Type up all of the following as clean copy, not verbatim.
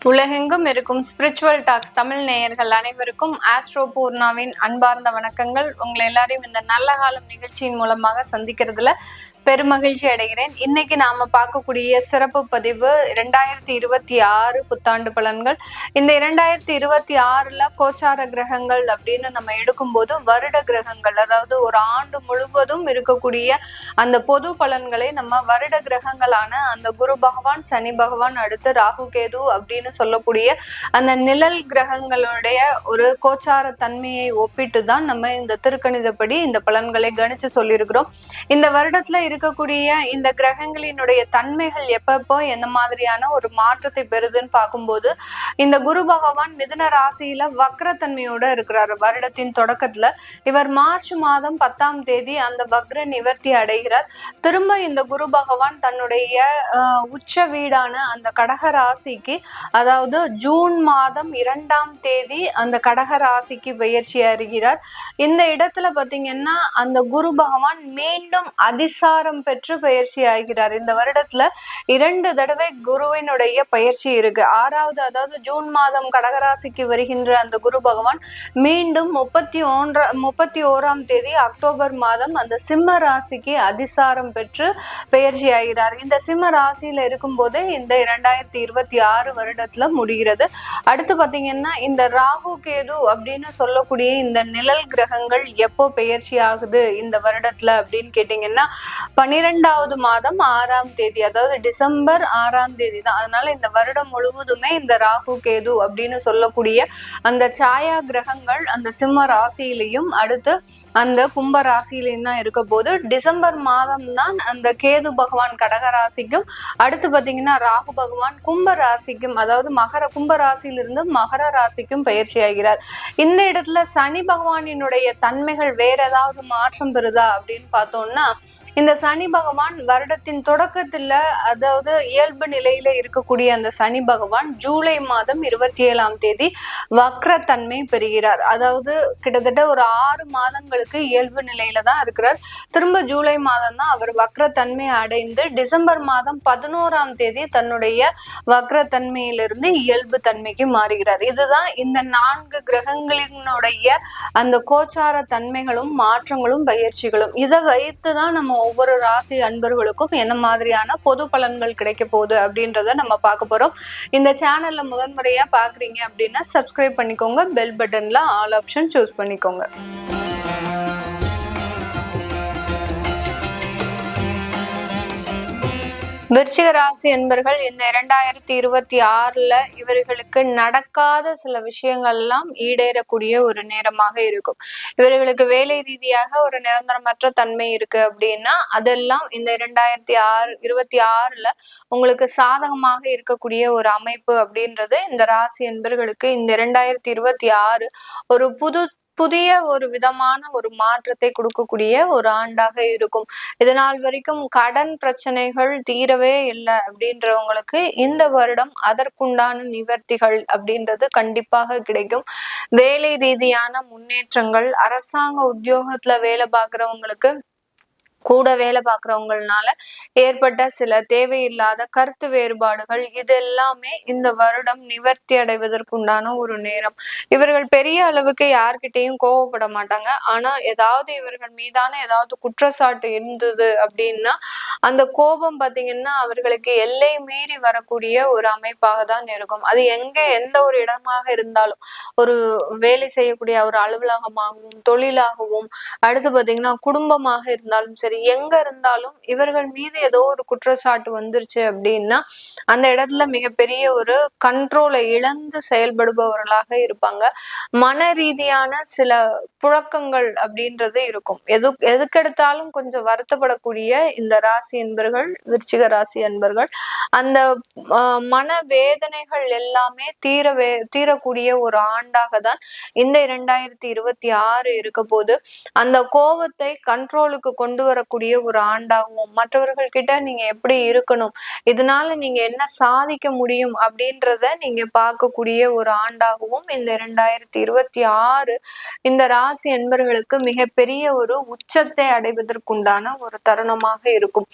உலகெங்கும் இருக்கும் spiritual tax Tamil நேயர்கள் அனைவருக்கும் ஆஸ்ட்ரோ பூர்ணாவின் அன்பார்ந்த வணக்கங்கள். உங்களை எல்லாரையும் இந்த நல்ல காலம் நிகழ்ச்சியின் மூலமாக சந்திக்கிறதுல பெருமகிழ்ச்சி அடைகிறேன். இன்னைக்கு நாம பார்க்கக்கூடிய சிறப்பு பதிவு 2026 புத்தாண்டு பலன்கள். இந்த 2026 கோச்சார கிரகங்கள் அப்படின்னு நம்ம எடுக்கும்போது வருட கிரகங்கள், அதாவது ஒரு ஆண்டு முழுவதும் இருக்கக்கூடிய அந்த பொது பலன்களை நம்ம வருட கிரகங்களான அந்த குரு பகவான், சனி பகவான், அடுத்து ராகு கேது அப்படின்னு சொல்லக்கூடிய அந்த நிழல் கிரகங்களுடைய ஒரு கோச்சார தன்மையை ஒப்பிட்டு தான் நம்ம இந்த திருக்கணிதப்படி இந்த பலன்களை கணிச்சு சொல்லியிருக்கிறோம். இந்த வருடத்துல இருக்கக்கூடிய இந்த கிரகங்களினுடைய தன்மைகள் எப்பப்போ எந்த மாதிரியான ஒரு மாற்றத்தை பெறுதுன்னு பார்க்கும்போது, இந்த குரு பகவான் மிதுன ராசியில வக்ரத்தன்மையோட இருக்கிறார். வருடத்தின் தொடக்கத்துல இவர் மார்ச் மாதம் 10ஆம் தேதி அந்த வக்ர நிவர்த்தி அடைகிறார். திரும்ப இந்த குரு பகவான் தன்னுடைய உச்ச வீடான அந்த கடக ராசிக்கு, அதாவது ஜூன் மாதம் 2ஆம் தேதி அந்த கடக ராசிக்கு பெயர்ச்சி அடைகிறார். இந்த இடத்துல பாத்தீங்கன்னா அந்த குரு பகவான் மீண்டும் அதிசாரம் பெற்று பயிற்சி ஆகிறார். இந்த வருடத்துல 2 தடவை குருவினுடைய பயிற்சி இருக்கு. 6வது, அதாவது ஜூன் மாதம் கடகராசிக்கு வருகின்ற அந்த குரு பகவான் மீண்டும் 31ஆம் தேதி அக்டோபர் மாதம் அந்த சிம்ம ராசிக்கு அதிசாரம் பெற்று பயிற்சி ஆகிறார். இந்த சிம்ம ராசியில இருக்கும் போதே இந்த 2026 வருடத்துல முடிகிறது. அடுத்து பாத்தீங்கன்னா இந்த ராகு கேது அப்படின்னு சொல்லக்கூடிய இந்த நிழல் கிரகங்கள் எப்போ பெயர்ச்சி ஆகுது இந்த வருடத்துல அப்படின்னு கேட்டீங்கன்னா 12வது மாதம் 6ஆம் தேதி, அதாவது டிசம்பர் 6ஆம் தேதி தான். அதனால இந்த வருடம் முழுவதுமே இந்த ராகு கேது அப்படின்னு சொல்லக்கூடிய அந்த சாயா கிரகங்கள் அந்த சிம்ம ராசியிலையும் அடுத்து அந்த கும்ப ராசியிலையும் தான் இருக்க போது, டிசம்பர் மாதம் தான் அந்த கேது பகவான் கடக ராசிக்கும், அடுத்து பாத்தீங்கன்னா ராகு பகவான் கும்ப ராசிக்கும், அதாவது கும்ப ராசியிலிருந்து மகர ராசிக்கும் பயிற்சி ஆகிறார். இந்த இடத்துல சனி பகவானினுடைய தன்மைகள் வேற ஏதாவது மாற்றம் பெறுதா அப்படின்னு பார்த்தோம்னா, இந்த சனி பகவான் வருடத்தின் தொடக்கத்துல, அதாவது இயல்பு நிலையில இருக்கக்கூடிய அந்த சனி பகவான் ஜூலை மாதம் 27ஆம் தேதி வக்ரத்தன்மை பெறுகிறார். அதாவது கிட்டத்தட்ட ஒரு 6 மாதங்களுக்கு இயல்பு நிலையில தான் இருக்கிறார். திரும்ப ஜூலை மாதம் தான் அவர் வக்ரத்தன்மை அடைந்து டிசம்பர் மாதம் 11ஆம் தேதி தன்னுடைய வக்ரத்தன்மையிலிருந்து இயல்பு தன்மைக்கு மாறுகிறார். இதுதான் இந்த 4 கிரகங்களினுடைய அந்த கோச்சார தன்மைகளும் மாற்றங்களும் பயிற்சிகளும். இதை வைத்துதான் நம்ம ஒவ்வொரு ராசி அன்பர்களுக்கும் என்ன மாதிரியான பொது பலன்கள் கிடைக்க போகுது அப்படின்றத நம்ம பார்க்க போறோம். இந்த சேனல்ல முதன்முறையா பாக்குறீங்க அப்படின்னா சப்ஸ்கிரைப் பண்ணிக்கோங்க, பெல் பட்டன்ல ஆல் ஆப்ஷன் சூஸ் பண்ணிக்கோங்க. விருச்சிக ராசி என்பர்கள் இந்த 2026 இவர்களுக்கு நடக்காத சில விஷயங்கள்லாம் ஈடேறக்கூடிய ஒரு நேரமாக இருக்கும். இவர்களுக்கு வேலை ரீதியாக ஒரு நிரந்தரமற்ற தன்மை இருக்கு அப்படின்னா அதெல்லாம் இந்த 2026 உங்களுக்கு சாதகமாக இருக்கக்கூடிய ஒரு அமைப்பு அப்படின்றது இந்த ராசி என்பர்களுக்கு இந்த 2026 ஒரு புதிய ஒரு விதமான ஒரு மாற்றத்தை கொடுக்கக்கூடிய ஒரு ஆண்டாக இருக்கும். இதனால் வரைக்கும் கடன் பிரச்சனைகள் தீரவே இல்லை அப்படின்றவங்களுக்கு இந்த வருடம் அதற்குண்டான நிவர்த்திகள் அப்படின்றது கண்டிப்பாக கிடைக்கும். வேலை ரீதியான முன்னேற்றங்கள், அரசாங்க உத்தியோகத்துல வேலை பார்க்குறவங்களுக்கு, கூட வேலை பார்க்குறவங்கனால ஏற்பட்ட சில தேவையில்லாத கருத்து வேறுபாடுகள், இது எல்லாமே இந்த வருடம் நிவர்த்தி அடைவதற்குண்டான ஒரு நேரம். இவர்கள் பெரிய அளவுக்கு யார்கிட்டையும் கோவப்பட மாட்டாங்க. ஆனா ஏதாவது இவர்கள் மீதான ஏதாவது குற்றச்சாட்டு இருந்தது அப்படின்னா அந்த கோபம் பார்த்தீங்கன்னா அவர்களுக்கு எல்லை மீறி வரக்கூடிய ஒரு அமைப்பாக தான் இருக்கும். அது எந்த ஒரு இடமாக இருந்தாலும், ஒரு வேலை செய்யக்கூடிய ஒரு அலுவலகமாகவும் தொழிலாகவும், அடுத்து பார்த்தீங்கன்னா குடும்பமாக இருந்தாலும் சரி, எங்க இருந்தாலும் இவர்கள் மீது ஏதோ ஒரு குற்றச்சாட்டு வந்துருச்சு அப்படின்னா அந்த இடத்துல மிகப்பெரிய ஒரு கண்ட்ரோலை இழந்து செயல்படுபவர்களாக இருப்பாங்க. மன ரீதியான சில புழக்கங்கள் அப்படின்றது இருக்கும். எதுக்கெடுத்தாலும் கொஞ்சம் வருத்தப்படக்கூடிய இந்த ராசி என்பர்கள், விருச்சிக ராசி என்பர்கள், அந்த மன வேதனைகள் எல்லாமே தீரக்கூடிய ஒரு ஆண்டாக தான் இந்த 2026 இருக்க போது. அந்த கோபத்தை கண்ட்ரோலுக்கு கொண்டு வர வரக்கூடிய ஒரு ஆண்டாகவும், மற்றவர்கள் கிட்ட நீங்க எப்படி இருக்கணும், இதனால நீங்க என்ன சாதிக்க முடியும் அப்படின்றத நீங்க பார்க்கக்கூடிய ஒரு ஆண்டாகவும் இந்த 2026 இந்த ராசி என்பர்களுக்கு மிகப்பெரிய ஒரு உச்சத்தை அடைவதற்குண்டான ஒரு தருணமாக இருக்கும்.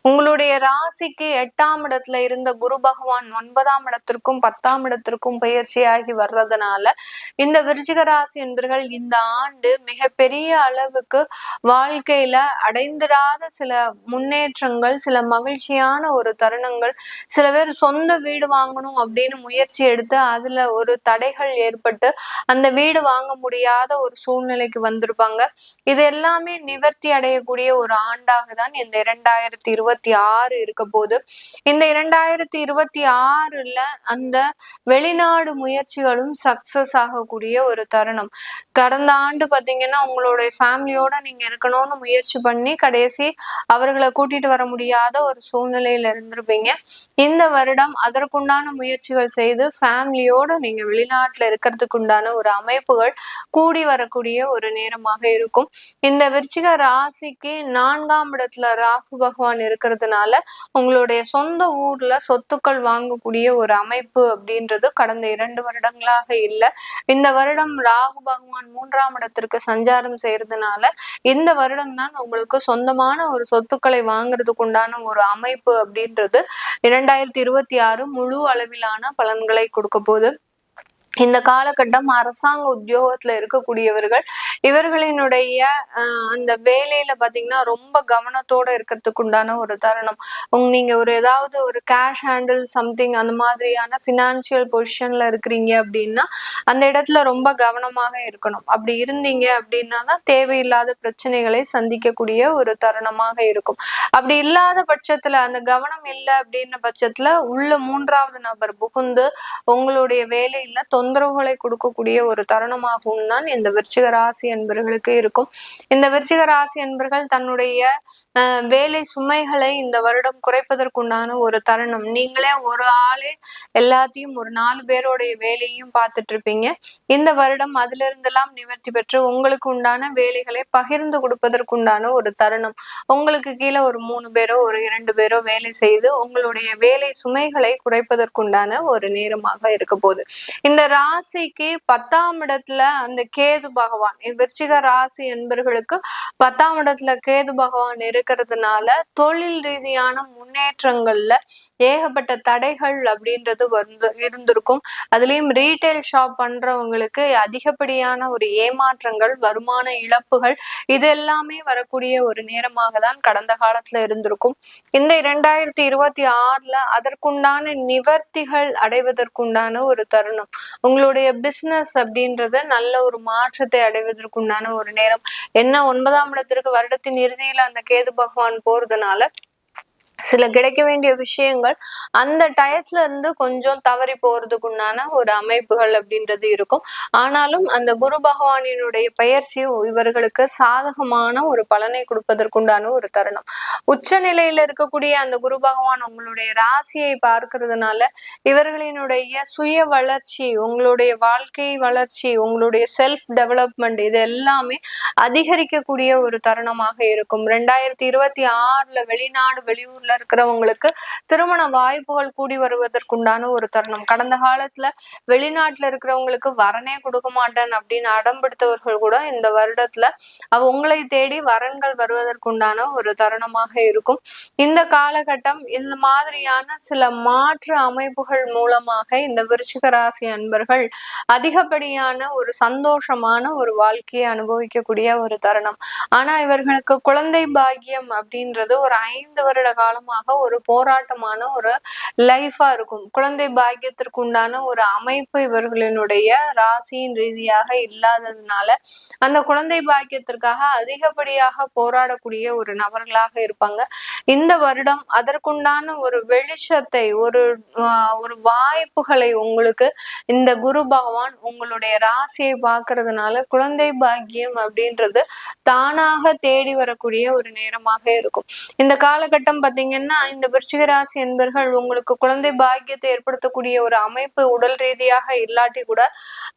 உங்களுடைய ராசிக்கு 8ஆம் இடத்துல இருந்த குரு பகவான் 9ஆம் இடத்திற்கும் 10ஆம் இடத்திற்கும் பயிற்சியாகி வர்றதுனால இந்த விருச்சிக ராசி என்பர்கள் இந்த ஆண்டு மிகப்பெரிய அளவுக்கு வாழ்க்கையில அடைந்திடாத சில முன்னேற்றங்கள், சில மகிழ்ச்சியான ஒரு தருணங்கள், சில பேர் சொந்த வீடு வாங்கணும் அப்படின்னு முயற்சி எடுத்து அதுல ஒரு தடைகள் ஏற்பட்டு அந்த வீடு வாங்க முடியாத ஒரு சூழ்நிலைக்கு வந்திருப்பாங்க. இது எல்லாமே நிவர்த்தி அடையக்கூடிய ஒரு ஆண்டாக தான் இந்த 2026 இருக்க போது. இந்த 2026ல அந்த வெளிநாடு முயற்சிகளும் சக்சஸ் ஆகக்கூடிய ஒரு தருணம். கடந்த ஆண்டு பாத்தீங்கன்னா உங்களுடைய ஃபேமிலியோட நீங்க இருக்கணும்னு முயற்சி பண்ணி கடைசி அவர்களை கூட்டிட்டு வர முடியாத ஒரு சூழ்நிலையில இருந்திருப்பீங்க. இந்த வருடம் அதற்குண்டான முயற்சிகள் செய்து ஃபேமிலியோட நீங்க வெளிநாட்டுல இருக்கிறதுக்கு உண்டான ஒரு அமைப்புகள் கூடி வரக்கூடிய ஒரு நேரமாக இருக்கும். இந்த விருச்சிக ராசிக்கு 4ஆம் இடத்துல ராகு பகவான் இருக்கிறதுனால உங்களுடைய சொந்த ஊர்ல சொத்துக்கள் வாங்கக்கூடிய ஒரு அமைப்பு அப்படின்றது கடந்த 2 வருடங்களாக இல்லை. இந்த வருடம் ராகு பகவான் 3ஆம் இடத்திற்கு சஞ்சாரம் செய்யறதுனால இந்த வருடம் தான் உங்களுக்கு சொந்தமான ஒரு சொத்துக்களை வாங்குறதுக்கு உண்டான ஒரு அமைப்பு அப்படின்றது 2026 முழு அளவிலான பலன்களை கொடுக்க போகுது. இந்த காலகட்டம் அரசாங்க உத்தியோகத்துல இருக்கக்கூடியவர்கள் இவர்களினுடைய அந்த வேலையில பாத்தீங்கன்னா ரொம்ப கவனத்தோட இருக்கிறதுக்கு உண்டான ஒரு தருணம். நீங்க ஒரு ஏதாவது ஒரு கேஷ் ஹேண்டில் சம்திங் அந்த மாதிரியான பினான்சியல் பொசிஷன்ல இருக்கிறீங்க அப்படின்னா அந்த இடத்துல ரொம்ப கவனமாக இருக்கணும். அப்படி இருந்தீங்க அப்படின்னா தான் தேவையில்லாத பிரச்சனைகளை சந்திக்கக்கூடிய ஒரு தருணமாக இருக்கும். அப்படி இல்லாத பட்சத்துல அந்த கவனம் இல்லை அப்படின்ன பட்சத்துல உள்ள 3வது நபர் புகுந்து உங்களுடைய வேலையில தொந்தரவுகளை கொடுக்கக்கூடிய ஒரு தருணமாகவும் தான் இந்த விருச்சிக ராசி என்பர்களுக்கு இருக்கும். இந்த விருச்சிக ராசி என்பர்கள் தன்னுடைய வேலை சுமைகளை இந்த வருடம் குறைப்பதற்குண்டான ஒரு தருணம். நீங்களே ஒரு ஆளே எல்லாத்தையும் ஒரு 4 பேருடைய வேலையும் பார்த்துட்டு இருப்பீங்க. இந்த வருடம் அதுல இருந்தெல்லாம் நிவர்த்தி பெற்று உங்களுக்கு உண்டான வேலைகளை பகிர்ந்து கொடுப்பதற்குண்டான ஒரு தருணம். உங்களுக்கு கீழே ஒரு 3 பேரோ ஒரு 2 பேரோ வேலை செய்து உங்களுடைய வேலை சுமைகளை குறைப்பதற்குண்டான ஒரு நேரமாக இருக்க போகுது. இந்த ராசிக்கு 10ஆம் இடத்துல அந்த கேது பகவான், விருச்சிக ராசி என்பர்களுக்கு 10ஆம் இடத்துல கேது பகவான் இருக்கிறதுனால தொழில் ரீதியான முன்னேற்றங்கள்ல ஏகப்பட்ட தடைகள் அப்படின்றது இருந்திருக்கும். அதுலயும் ரீட்டைல் ஷாப் பண்றவங்களுக்கு அதிகப்படியான ஒரு ஏமாற்றங்கள், வருமான இழப்புகள் இது எல்லாமே வரக்கூடிய ஒரு நேரமாக தான் கடந்த காலத்துல இருந்திருக்கும். இந்த 2026ல அதற்குண்டான நிவர்த்திகள் அடைவதற்குண்டான ஒரு தருணம். உங்களுடைய பிசினஸ் அப்படின்றது நல்ல ஒரு மாற்றத்தை அடைவதற்குண்டான ஒரு நேரம். என்ன 9ஆம் இடத்திற்கு வருடத்தின் இறுதியில அந்த கேது பகவான் போறதுனால சில கிடைக்க வேண்டிய விஷயங்கள் அந்த டயத்துல இருந்து கொஞ்சம் தவறி போறதுக்குண்டான ஒரு அமைப்புகள் அப்படின்றது இருக்கும். ஆனாலும் அந்த குரு பகவானினுடைய பயிற்சி இவர்களுக்கு சாதகமான ஒரு பலனை கொடுப்பதற்குண்டான ஒரு தருணம். உச்ச நிலையில இருக்கக்கூடிய அந்த குரு பகவான் உங்களுடைய ராசியை பார்க்கறதுனால இவர்களினுடைய சுய வளர்ச்சி, உங்களுடைய வாழ்க்கை வளர்ச்சி, உங்களுடைய செல்ஃப் டெவலப்மெண்ட் இது எல்லாமே அதிகரிக்கக்கூடிய ஒரு தருணமாக இருக்கும். 2026ல வெளிநாடு வெளியூர்ல இருக்கிறவங்களுக்கு திருமண வாய்ப்புகள் கூடி வருவதற்குண்டான ஒரு தருணம். கடந்த காலத்துல வெளிநாட்டுல இருக்கிறவங்களுக்கு வரனே கொடுக்க மாட்டேன் அப்படின்னு அடம்பிடித்தவர்கள் கூட இந்த வருடத்துல உங்களை தேடி வரன்கள் வருவதற்குண்டான ஒரு தருணமாக இருக்கும். இந்த காலகட்டம் இந்த மாதிரியான சில மாற்று அமைப்புகள் மூலமாக இந்த விருச்சிக ராசி அன்பர்கள் அதிகப்படியான ஒரு சந்தோஷமான ஒரு வாழ்க்கையை அனுபவிக்கக்கூடிய ஒரு தருணம். ஆனா இவர்களுக்கு குழந்தை பாக்கியம் அப்படின்றது ஒரு 5 வருட காலமாக ஒரு போராட்டமான ஒரு லைஃபா இருக்கும். குழந்தை பாக்கியத்திற்கு உண்டான ஒரு அமைப்பு இவர்களினுடைய ராசியின் ரீதியாக இல்லாததுனால அந்த குழந்தை பாக்கியத்திற்காக அதிகப்படியாக போராடக்கூடிய ஒரு நபர்களாக இருப்பாங்க. இந்த வருடம் அதற்குண்டான ஒரு வெளிச்சத்தை, ஒரு வாய்ப்புகளை உங்களுக்கு இந்த குரு பகவான் உங்களுடைய ராசியை பார்க்கறதுனால குழந்தை பாக்கியம் அப்படின்றது தானாக தேடி வரக்கூடிய ஒரு நேரமாக இருக்கும். இந்த காலகட்டம் பார்த்தீங்கன்னா பாத்தீங்கன்னா இந்த விருச்சிக ராசி என்பர்கள் உங்களுக்கு குழந்தை பாக்கியத்தை ஏற்படுத்தக்கூடிய ஒரு அமைப்பு உடல் ரீதியாக இல்லாட்டி கூட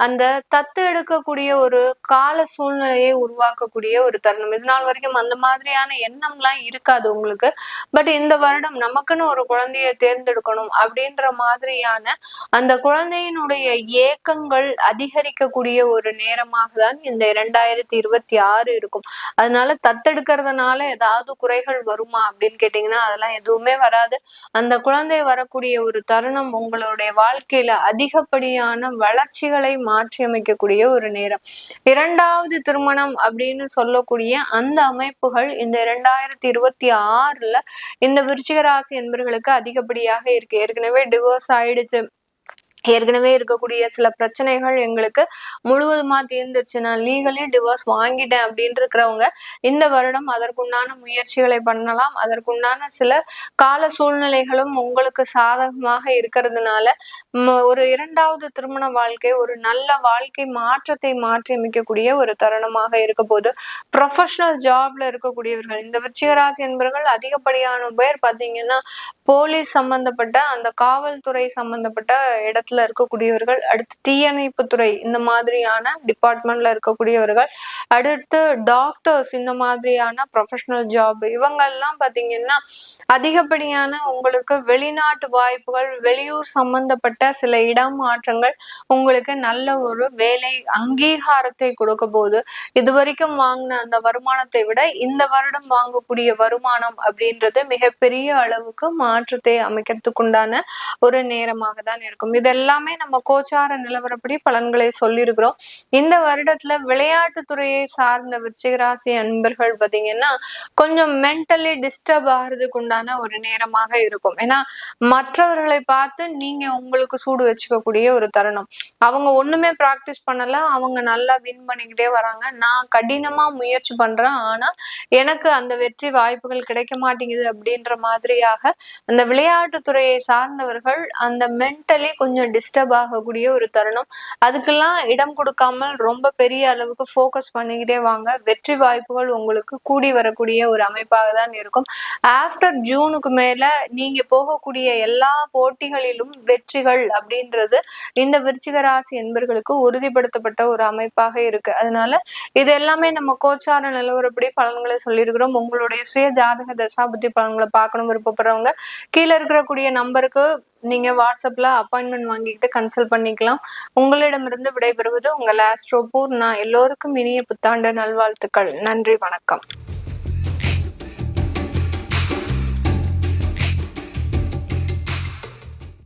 அந்த தத்து எடுக்கக்கூடிய ஒரு கால சூழ்நிலையை உருவாக்கக்கூடிய ஒரு தருணம். இது நாள் வரைக்கும் அந்த மாதிரியான எண்ணம்லாம் இருக்காது உங்களுக்கு. பட் இந்த வருடம் நமக்குன்னு ஒரு குழந்தைய தேர்ந்தெடுக்கணும் அப்படின்ற மாதிரியான அந்த குழந்தையினுடைய ஏக்கங்கள் அதிகரிக்கக்கூடிய ஒரு நேரமாக தான் இந்த 2026 இருக்கும். அதனால தத்தெடுக்கிறதுனால ஏதாவது குறைகள் வருமா அப்படின்னு கேட்டீங்கன்னா அதெல்லாம் எதுவுமே வராது. அந்த குழந்தை வரக்கூடிய ஒரு தருணம் உங்களுடைய வாழ்க்கையில அதிகப்படியான வளர்ச்சிகளை மாற்றி அமைக்கக்கூடிய ஒரு நேரம். இரண்டாவது திருமணம் அப்படின்னு சொல்லக்கூடிய அந்த அமைப்புகள் இந்த 2026 இந்த விருச்சிக ராசி என்பவர்களுக்கு அதிகப்படியாக இருக்கு. ஏற்கனவே டிவோர்ஸ் ஆயிடுச்சு, ஏற்கனவே இருக்கக்கூடிய சில பிரச்சனைகள் எங்களுக்கு முழுவதுமா தீர்ந்துருச்சு, நான் லீகலி டிவோர்ஸ் வாங்கிட்டேன் அப்படின்னு இருக்கிறவங்க இந்த வருடம் அதற்குண்டான முயற்சிகளை பண்ணலாம். அதற்குண்டான சில கால சூழ்நிலைகளும் உங்களுக்கு சாதகமாக இருக்கிறதுனால ஒரு இரண்டாவது திருமண வாழ்க்கை ஒரு நல்ல வாழ்க்கை மாற்றத்தை மாற்றி அமைக்கக்கூடிய ஒரு தருணமாக இருக்க போது. ப்ரொஃபஷனல் ஜாப்ல இருக்கக்கூடியவர்கள் இந்த விருச்சிக ராசி என்பவர்கள் அதிகப்படியான பேர் பார்த்தீங்கன்னா போலீஸ் சம்பந்தப்பட்ட அந்த காவல்துறை சம்பந்தப்பட்ட இடத்துல இருக்கக்கூடியவர்கள், அடுத்து தீயணைப்பு துறை இந்த மாதிரியான டிபார்ட்மெண்ட்ல இருக்கக்கூடியவர்கள், அடுத்து டாக்டர்ஸ் இந்த மாதிரியான ப்ரொஃபஷனல் ஜாப் இவங்கெல்லாம் பாத்தீங்கன்னா அதிகப்படியான உங்களுக்கு வெளிநாட்டு வாய்ப்புகள், வெளியூர் சம்பந்தப்பட்ட சில இடமாற்றங்கள் உங்களுக்கு நல்ல ஒரு வேலை அங்கீகாரத்தை கொடுக்க போது. இதுவரைக்கும் வாங்கின அந்த வருமானத்தை விட இந்த வருடம் வாங்கக்கூடிய வருமானம் அப்படின்றது மிகப்பெரிய அளவுக்கு மாற்றத்தை அமைக்கிறதுக்குண்டான ஒரு நேரமாக தான் இருக்கும். இதெல்லாமே நம்ம கோச்சார நிலவரப்படி பலன்களை சொல்லியிருக்கிறோம். இந்த வருடத்துல விளையாட்டுத்துறையை சார்ந்த விருச்சிக ராசி அன்பர்கள் பாத்தீங்கன்னா கொஞ்சம் மென்டலி டிஸ்டர்ப் ஆகிறதுக்கு உண்டான ஒரு நேரமாக இருக்கும். ஏன்னா மற்றவர்களை பார்த்து நீங்க உங்களுக்கு சூடு வச்சுக்கக்கூடிய ஒரு தருணம். அவங்க ஒண்ணுமே பிராக்டிஸ் பண்ணல, அவங்க நல்லா வின் பண்ணிக்கிட்டே வராங்க, நான் கடினமா முயற்சி பண்றேன் ஆனா எனக்கு அந்த வெற்றி வாய்ப்புகள் கிடைக்க மாட்டேங்குது அப்படின்ற மாதிரியாக அந்த விளையாட்டுத்துறையை சார்ந்தவர்கள் அந்த மென்டலி கொஞ்சம் டிஸ்டர்ப் ஆகக்கூடிய ஒரு தருணம். அதுக்கெல்லாம் இடம் கொடுக்காமல் ரொம்ப பெரிய அளவுக்கு ஃபோக்கஸ் பண்ணிக்கிட்டே வாங்க. வெற்றி வாய்ப்புகள் உங்களுக்கு கூடி வரக்கூடிய ஒரு அமைப்பாக தான் இருக்கும். ஆஃப்டர் ஜூனுக்கு மேல நீங்க போகக்கூடிய எல்லா போட்டிகளிலும் வெற்றிகள் அப்படின்றது இந்த விருச்சிக ராசி என்பர்களுக்கு உறுதிப்படுத்தப்பட்ட ஒரு அமைப்பாக இருக்கு. அதனால இது எல்லாமே நம்ம கோச்சார நிலவரப்படி பலன்களை சொல்லியிருக்கிறோம். உங்களுடைய சுய ஜாதக தசாபுத்தி பலன்களை பார்க்கணும் விருப்பப்படுறவங்க கீழே இருக்கக்கூடிய நம்பருக்கு நீங்க வாட்ஸ்அப்ல அப்பாயின்மெண்ட் வாங்கிக்கிட்டு கன்சல்ட் பண்ணிக்கலாம். உங்களிடமிருந்து விடைபெறுவது உங்கள் ஆஸ்ட்ரோ பூர்ணா. எல்லோருக்கும் இனிய புத்தாண்டு நல்வாழ்த்துக்கள். நன்றி, வணக்கம்.